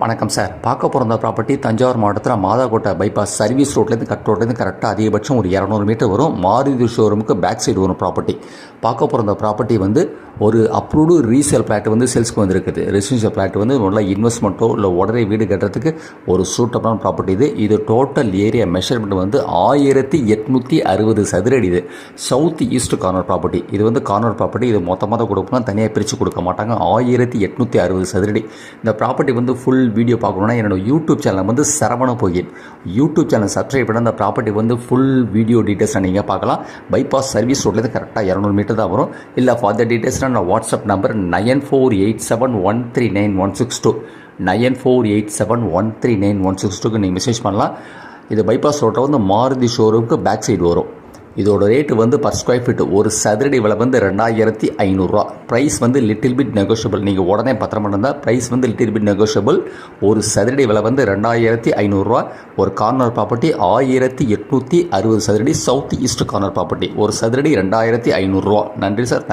வணக்கம் சார். பார்க்க போகிற ப்ராப்பர்ட்டி தஞ்சாவூர் மாவட்டத்தில் மாதாக்கோட்டை பைபாஸ் சர்வீஸ் ரோட்லேருந்து ரோட்லேருந்து கரெக்டாக அதிகபட்சம் ஒரு 200 மீட்டர் வரும். மாருதி ஷோரூமுக்கு பேக் சைடு வரும் ப்ராப்பர்ட்டி. பார்க்க போகிற ப்ராப்பர்ட்டி வந்து ஒரு அப்ரூவ்டு ரீசேல் பிளாட் வந்து சேல்ஸ்க்கு வந்துருக்குது. ரெசிடென்ஷியல் பிளாட் வந்து நல்லா இன்வெஸ்ட்மெண்ட்டோ இல்லை உடனே வீடு கட்டுறதுக்கு ஒரு சூட்டபிளான ப்ராப்பர்ட்டி இது டோட்டல் ஏரியா மெஷர்மெண்ட் வந்து 1860 சதுரடி. இது சவுத் ஈஸ்ட் கார்னர் ப்ராப்பர்ட்டி. இது வந்து கார்னர் ப்ராப்பர்ட்டி. இது மொத்தமாக தான் கொடுக்கணும், தனியாக பிரித்து கொடுக்க மாட்டாங்க. 1860 சதுரடி. இந்த ப்ராப்பர்ட்டி வந்து ஃபுல் வீடியோ பார்க்கணுன்னா என்னோடய யூடியூப் சேனல் வந்து சரவண பொய்யன் யூடியூப் சேனல் சப்ஸ்கிரைப் பண்ண அந்த ப்ராப்பர்ட்டி வந்து ஃபுல் வீடியோ டீட்டெயில்ஸை நீங்கள் பார்க்கலாம். பைபாஸ் சர்வீஸ் ரோட்லேருந்து கரெக்டாக 200 மீட்டர் தான் வரும். இல்லை ஃபார் டீட்டெயில்ஸ்னால் நான் வாட்ஸ்அப் நம்பர் 9487139162 9487139162க்கு நீங்கள் மெசேஜ் பண்ணலாம். இது பைபாஸ் ரோட்டில் வந்து மாருதி ஷோரூமுக்கு பேக் சைடு வரும். இதோட ரேட்டு வந்து பர் ஸ்கொயர் ஃபீட் ஒரு சதுரடி விலை வந்து 2500 ப்ரைஸ் வந்து லிட்டில் பிட் நெகோஷியபிள். நீங்கள் உடனே பத்திரம் இருந்தால் ப்ரைஸ் வந்து லிட்டில் பிட் நெகோஷியபிள். ஒரு சதுரடி விலை வந்து 2500. ஒரு கார்னர் ப்ராப்பர்ட்டி 1860 சதுரடி. South east corner property. ஒரு சதுரடி 2500. நன்றி சார்.